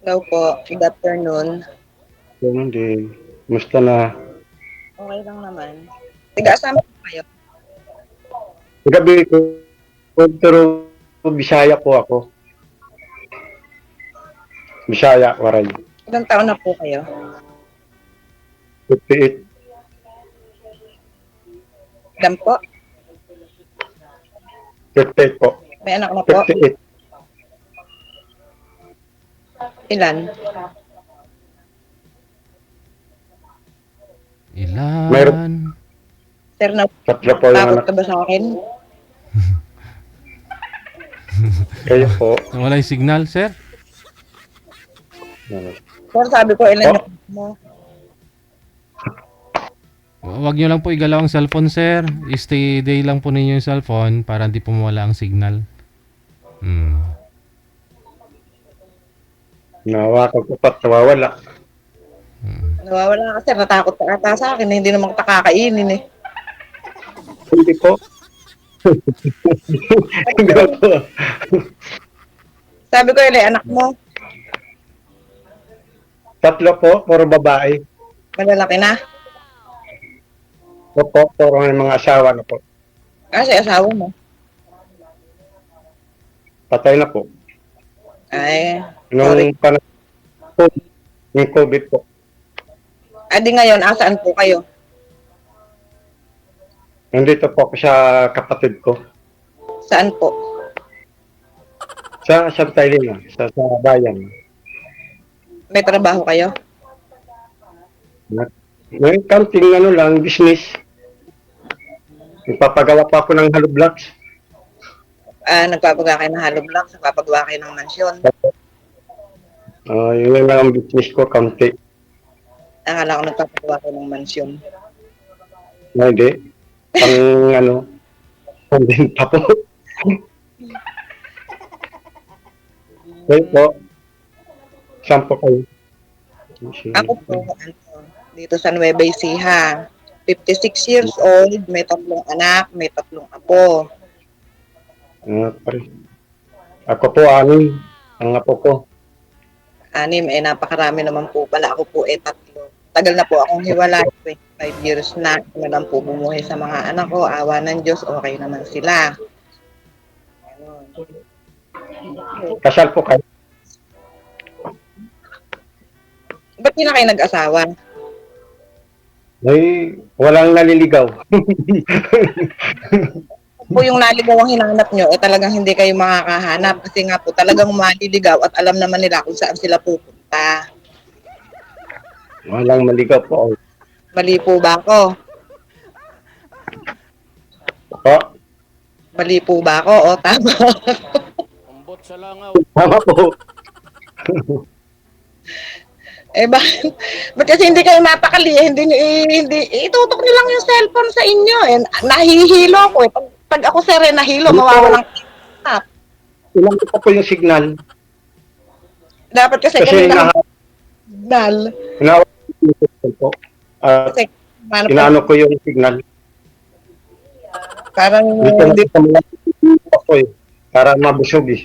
Hello po, good afternoon. Ganun din. Musta na? Okay lang naman. Tiga-asama po kayo? Gabi ko, pero Bisaya po ako. Bisaya, Waray. Ilang taon na po kayo? 58, Ilan po? 58 po. May anak na po? 58. Ilan? Mayroon Ilan? Sir, tatlo po yung natakot anak. ka ba sa akin? Kayo po. Wala yung signal, sir? Sir, sabi ko ilan Po. yung mo? Huwag nyo lang po igalaw ang cellphone, sir. Stay day lang po ninyo yung cellphone para hindi po mawala ang signal. Nawakan ko pa't nawawala. Nawawala ka sir, natakot ka ata sa akin. Hindi naman kita kakainin eh. Hindi po. Hindi po. Sabi ko ilan anak mo? Tatlo po, puro babae. Malalaki na? Opo, puro may mga asawa na po. Kasi asawa mo. Patay na po. Ay, sorry. Nung panahon, yung COVID po. Adi ngayon, asaan po kayo? Nandito po ako sa kapatid ko. Saan po? Sa Santa Elena, sa bayan. May trabaho kayo? May counting lang, business. Nagpapagawa pa ako ng hollow blocks. Nagpapagawa kayo ng hollow blocks, nagpapagawa kayo ng mansyon. Yun lang ang business ko, county. Akala ko nagpapagawa kayo ng mansyon. Hindi. Pang content pa po. Kayo po. Saan po kayo? Ako po, dito sa Nueva Ecija. 56 years old, may 3 anak, may 3 apo. Pare. Ako po, ang apo ko. 6, napakarami naman po pala. Ako po 3. Tagal na po akong hiwalay, 25 years na. Ako na lang po bumuhay sa mga anak ko. Awa ng Diyos, okay naman sila. Kasal po kayo. Ba't di na kayo nag-asawa? Ay, walang naliligaw. Po yung naligaw ang hinanap nyo, talagang hindi kayo makakahanap. Kasi nga po, talagang maliligaw at alam naman nila kung saan sila pupunta. Walang maligaw po. Mali po ba ako? Po. Mali po ba ako? O, tama. Umbot sa langaw. Tama po. Ba't kasi hindi kayo mapakali? Hindi, itutok nyo lang yung cellphone sa inyo. Nahihilo ako eh. Pag ako sir, nahilo, mawawalang tap. Ilang po yung signal. Dapat kasi Kasi kanina signal. po. Kasi, Inaano ko yung signal. parang, Dito na ako para mabusog eh.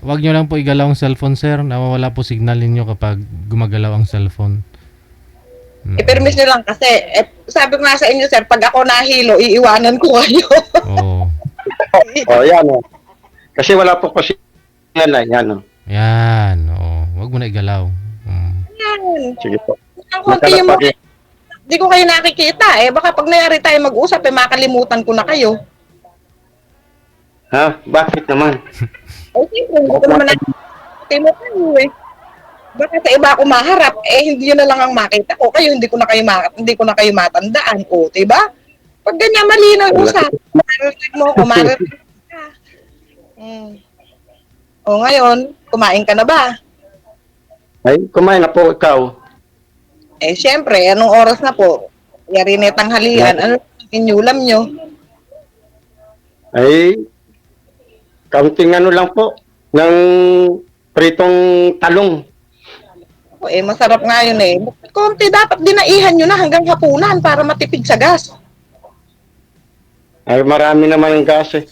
Wag nyo lang po igalaw ang cellphone, sir. Nawawala po signal ninyo kapag gumagalaw ang cellphone. i-permis nyo lang kasi. Sabi ko nga sa inyo sir, pag ako nahilo, iiwanan ko kayo. Oo. Yan o. Kasi wala po kasi yan o. Yan. Oo. Wag mo na igalaw. Yan. Sige po. Ang konti yung mga, hindi ko kayo nakikita eh. Baka pag nangyari tayo mag-usap, makalimutan ko na kayo. Ha? Bakit naman? Ay, siyempre, hindi ko naman nakikita kayo eh. Baka sa iba ako maharap, hindi yun na lang ang makita ko. Kayo, hindi ko na kayo matandaan. O, diba? Pag ganyan, malinaw usap. Marinig mo ako, marinig ka. O, ngayon, kumain ka na ba? Ay, kumain na po ikaw. Siyempre, anong oras na po? Yari na tanghalian. Ano inyulam nyo? Ay, kaunting lang po ng pritong talong. Masarap nga yun eh. Konti, dapat dinaihan nyo na hanggang hapunan para matipid sa gas. Ay, marami naman ang gas eh.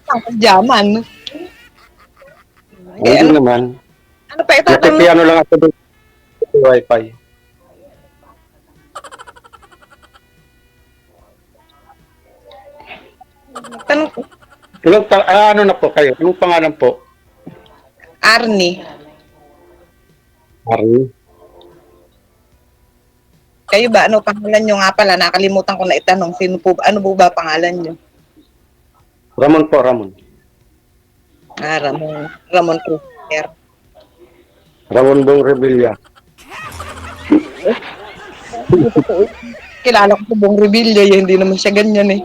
Ang pagyaman. Eh, Hindi naman. ano pa itatanong? Nakikiano lang ako dito sa wifi. Tanong ko, Ano na po kayo? Anong pangalan po? Arnie. Arnie. Kayo ba, ano pangalan nyo nga pala? Nakalimutan ko na itanong. Sino po, ano po ba pangalan nyo? Ramon po, Ramon. Ramon. Ramon Cruiser. Ramon Bong Revilla. Kilala ko sa Bong Revilla, hindi naman siya ganyan eh.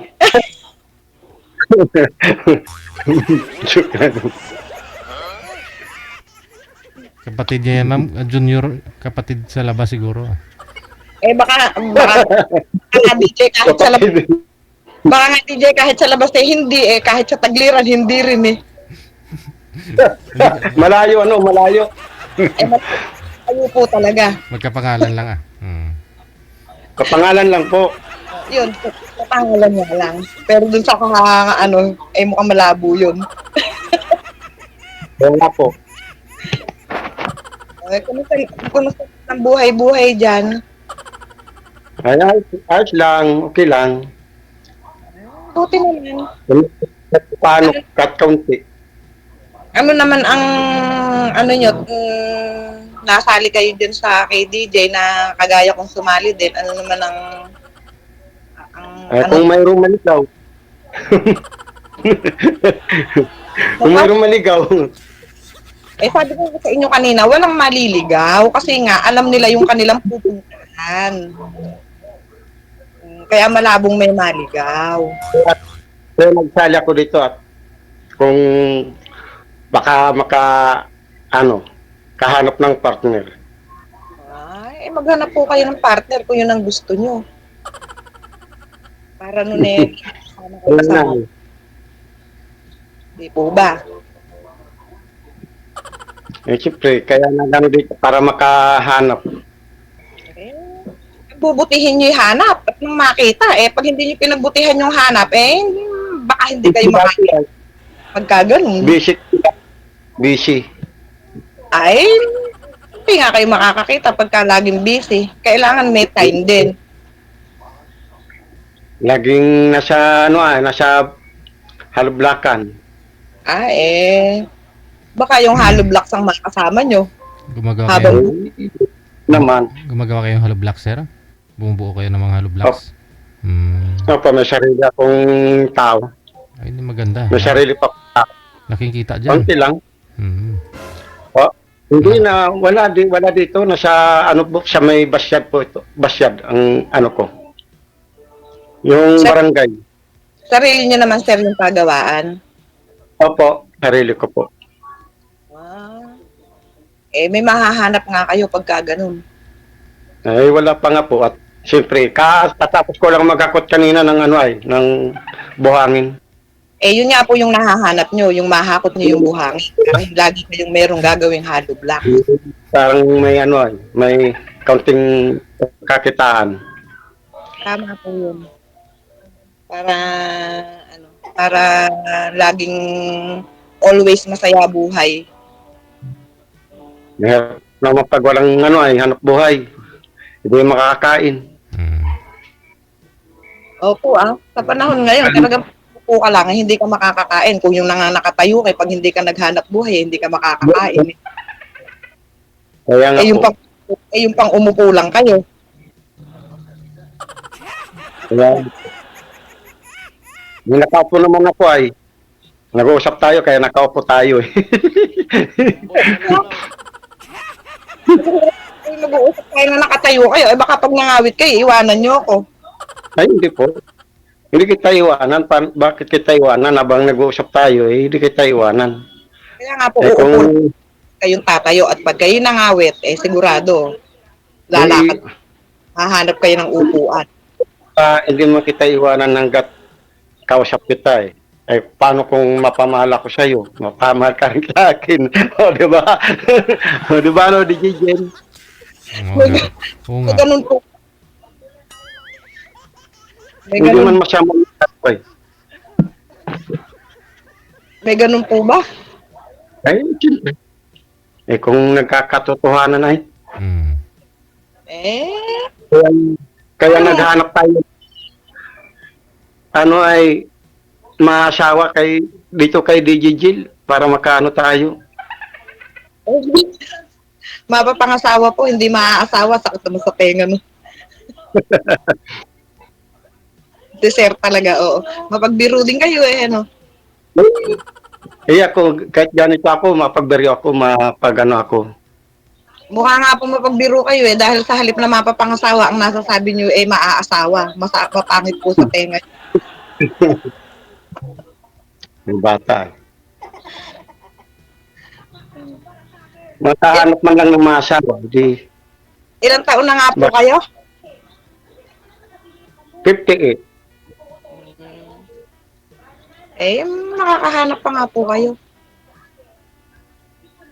Kapatid niya yan, ma'am. Junior kapatid sa labas siguro. Eh baka nga DJ kahit sa labas, baka nga DJ kahit sa labas eh hindi eh, kahit sa tagliran hindi rin eh. Malayo, malayo. Eh malayo po talaga. Magkapangalan lang ah. Kapangalan lang po. Yun, kapangalan niya lang. Pero dun sa ano, eh mukhang malabo yun. Wala po. Kumusta ang buhay-buhay dyan? Ay, ayos lang, okay lang. Buti naman. Paano, kat kaunti. Ano naman ang ano nyo, nasali kayo dyan sa KDJ na kagaya kong sumali din. Ano naman ang Ay, ano? kung mayroong maligaw. Kung mayroong maligaw. Eh sabi ko sa inyo kanina, walang maliligaw kasi nga alam nila yung kanilang pupuntahan. Kaya malabong may maligaw. Kaya nagsali ako dito at kung baka kahanap ng partner. Ay, maghanap po kayo ng partner kung yun ang gusto nyo. Para nun eh, sana kayo Wala na. kasama. Di po ba? Siyempre, kaya nagano dito para makahanap. Eh, bubutihin nyo yung hanap at nang makita. Eh, pag hindi nyo pinagbutihan yung hanap, eh, baka hindi kayo makita. Pagka ganun. Busy. Busy. Ay, hindi nga kayo makakakita pagka laging busy. Kailangan may time din. Laging nasa halublakan. Baka yung hollow blocks ang makasama nyo. Gumagawa Habang- kayo, Naman. gumagawa kayo ng hollow blocks, sir? Bumubuo kayo ng mga hollow blocks? Opo, may sarili akong tao. Ay, hindi maganda. May sarili pa akong tao. Laking kita dyan. Konti lang. Mm. Hindi na, wala dito. Nasa, sa may basyad po ito. Basyad, ang ano ko. Yung Sir- barangay. Sarili nyo naman, sir, yung pagawaan. Opo, sarili ko po. May mahahanap nga kayo pagka ganun. Ay, wala pa nga po. At siyempre, katapos ko lang magkakot kanina ng buhangin. Yun nga po yung nahahanap nyo, yung mahakot nyo yung buhangin. Kasi lagi kayong merong gagawing hollow block. Parang may kaunting kakitaan. Tama po yun. Para laging always masaya buhay. Mahirap naman pag walang hanap buhay. Hindi makakain. Opo sa panahon ngayon, talagang po ka lang, hindi ka makakakain. Kung yung nakatayo kay pag hindi ka naghanap buhay, hindi ka makakakain. Kaya nga po. Yung pang umupo lang kayo. Kaya, yung nakaupo naman ako ay, nag-uusap tayo kaya nakaupo tayo eh. Nag-uusap tayo na nakatayo kayo, baka pag nangawit kayo, iwanan nyo ako. Ay, hindi po. Hindi kita iwanan. Bakit kita iwanan? Habang nag-uusap tayo, hindi kita iwanan. Kaya nga po, Kung uupo kayong tatayo at pag kayo nangawit, sigurado, lalakad, hahanap kayo ng upuan. hindi mo kita iwanan hanggat kausap kita eh. Eh, paano kung mapamahal ako sa'yo? Mapamahal ka rin sa akin. O, di ba? O, di ba, no, DJ Jen? Oo May nga. ganun po. May Hindi ganun, man masama yung ako eh. may ganun po ba? Ay, siyempre. Eh, kung nagkakatotohanan ay, Mm. Eh, kaya, kaya Ano? naghanap tayo. Ano ay, maasawa dito kay DJ Jill para makaano tayo. mapapangasawa po, hindi maaasawa, sakit naman sa tenga, no? Dessert talaga, oo. Mapagbiro din kayo eh, ano? Eh ako, kahit ganito ako, mapagberi ako, mapagano ako. Mukha nga po mapagbiro kayo eh, dahil sa halip na mapapangasawa, ang nasasabi nyo eh maaasawa. Mapangit po sa tenga. Yung bata. Makahanap man lang ng maasawa, di Ilang taon na nga po kayo? 58. Eh, makakahanap pa nga po kayo.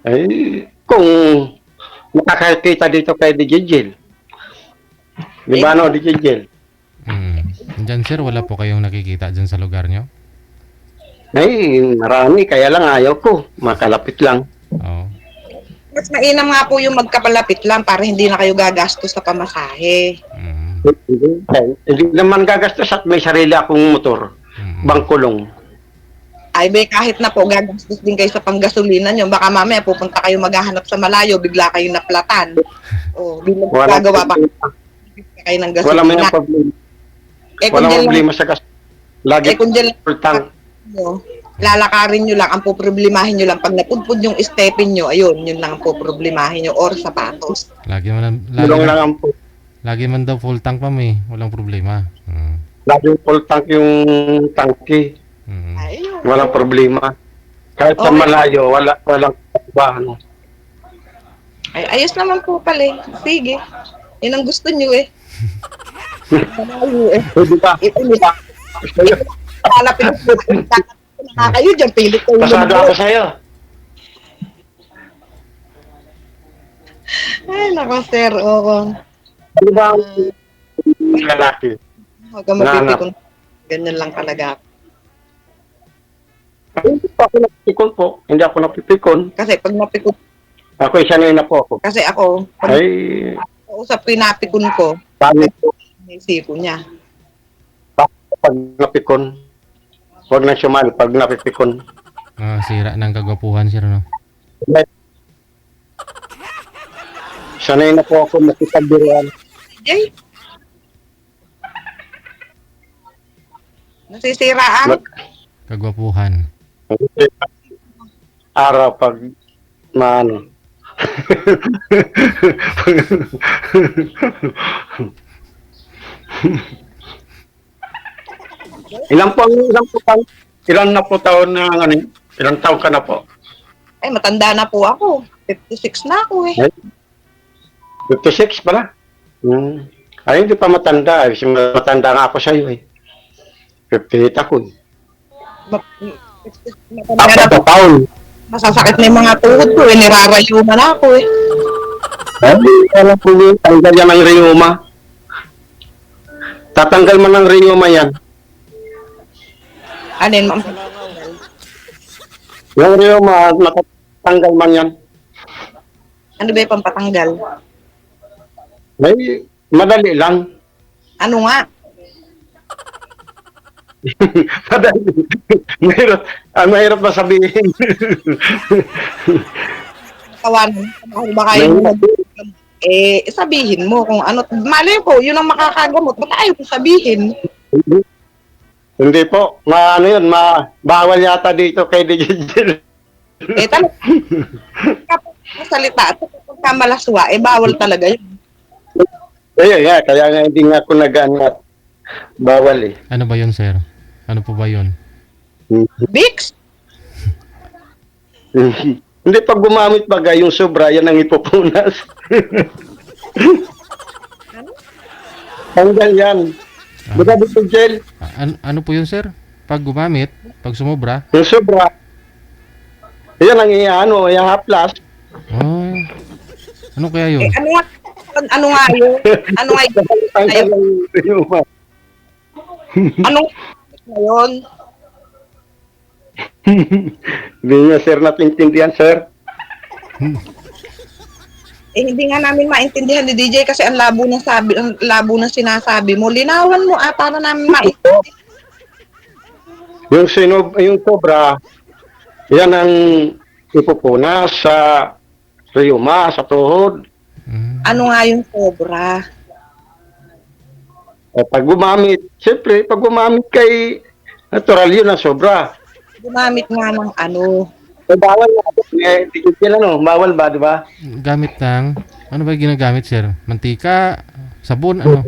Eh, kung makakakita dito kay DJ Jill. Di ba no, DJ Jill? Mm. Diyan sir, wala po kayong nakikita dyan sa lugar nyo? Ay, marami, kaya lang ayaw ko. Makalapit lang. Oo. Mas mainam nga po yung magkapalapit lang para hindi na kayo gagastos sa pamasahe. Mm. Hindi naman gagastos at may sarili akong motor. Mm. Bangkulong. Ay, be, kahit na po gagastos din kayo sa panggasolina nyo, baka mamaya pupunta kayo maghahanap sa malayo, bigla kayo naplatan. O, bigla gagawa pa kayo ng Wala mo gasolina. yung problema. Eh, kung Wala dyan lang, problema sa gas. Lagi eh, kung dyan lang full tank. nyo, lalakarin nyo lang, ang poproblemahin nyo lang, pag napudpud yung stepin nyo, ayun, yun lang ang poproblemahin nyo, or sapatos. Lagi man, Gulong lang ang lagi man daw full tank pa may. Walang problema. Mm. lagi full tank yung tangke. Mm. Ayun. Walang problema. Kahit sa Okay. malayo, walang ano. Ay, ayos naman po pala eh. Sige. Yun ang gusto nyo eh. Malayo eh. Pwede ba? Ito nila. Lalapit na kayo dyan. Pilit kayo. Pasado ako sa'yo. Ay, nako sir. Oo. Di ba ang lalaki? Huwag kang mapipikon. Ganyan lang talaga. Hindi pa ako napipikon po. Hindi ako napipikon. Kasi pag napikon, Ako isanay na po ako. kasi ako, pag Ay, usap pinapikon ko, paano po may sipo niya. pag napikon? Huwag na sumali pag napipikon. Sira ng kagwapuhan sir, no? Sanay na po ako makipagbiruan. Jay? Nasisiraan? Kagwapuhan. Araw pag maano. Ilan na po taon na ano, ilang taon ka na po? Ay, matanda na po ako. 56 na ako eh. 56 pala. Ay, hindi pa matanda. Kasi matanda nga ako sa'yo eh. 58 ako eh. Matanda na po. taon. Masasakit na yung mga tuhod ko eh. Nirarayuman ako eh. Ay, alam po yun. Tanggal yan ng rheuma. Tatanggal man ng rheuma yan. Anin, ma'am? Yung rheuma, natatanggal man yan. Ano ba yung pampatanggal? May madali lang. Ano nga? Madali. Mahirap ba sabihin? Kawanan. Ba kayo eh, sabihin mo kung ano. Malay ko, yun ang makakagamot. Ba't ayaw ko sabihin? Hindi po. Ano yun, bawal yata dito kay DJ. Eh, talaga. Kapag salita at pagka malaswa, eh, bawal talaga yun. Kaya nga hindi nga ako nag-angat. Bawal eh. Ano ba yun sir? Ano po ba yun? Bix? Hindi, pag gumamit bagay yung sobra, yan ang ipupunas. Tanggal yan. Buka dito gel. Ano po yun sir? Pag gumamit, pag sumobra? Yung sobra, yan ang ihaplas. Oh, ano kaya yun? Eh, ano nga yun? Ano nga yun? Tanggal ang rheuma. Anong yun? Hindi niya, sir, natintindihan, sir. Hindi nga namin maintindihan ni DJ kasi ang labo ng sinasabi mo. Linawan mo para namin maintindihan. Yung sobra, yan ang ipupunas sa rayuma, sa tuhod. Ano nga yung sobra? Pag gumamit, siyempre, pag gumamit kay natural yun ang sobra. Gumamit nga ng ano. Bawal na. Bawal ba, di ba? Gamit ng, ano ba yung ginagamit, sir? Mantika, sabon, ano?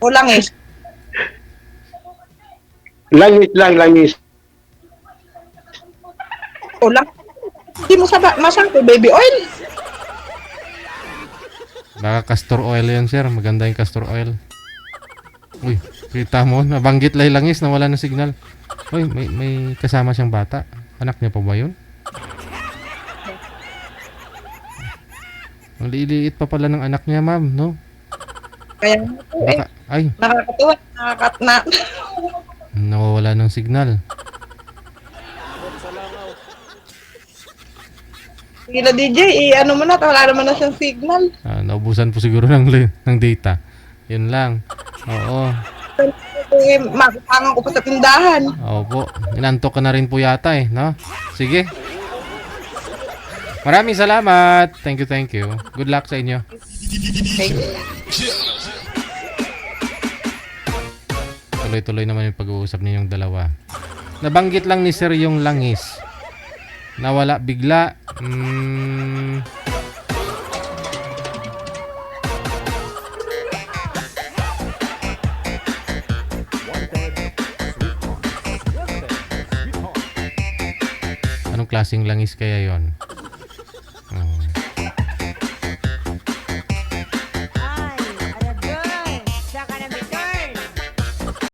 O langis. Langis lang, langis. O lang. Hindi mo masabi, baby oil. Baka castor oil yan, sir. Maganda yung castor oil. Uy, kita mo, nabanggit langis na wala ng signal. Uy, may kasama siyang bata. Anak niya pa ba yun? Ang liit pa pala ng anak niya, ma'am, no? Kaya nga po Ay, nakakatuwa, nakakatna. nawawala ng signal. Sige na DJ, ano mo na, wala naman na siyang signal. Naubusan po siguro ng data. Yun lang. Oo. Makupangan ko pa sa tindahan. Opo. Inantok ka na rin po yata eh, no? Sige. Maraming salamat. Thank you. Good luck sa inyo. Okay. Tuloy-tuloy naman yung pag-uusap ninyong dalawa. Nabanggit lang ni sir yung langis. Nawala bigla. Anong klaseng langis kaya yon?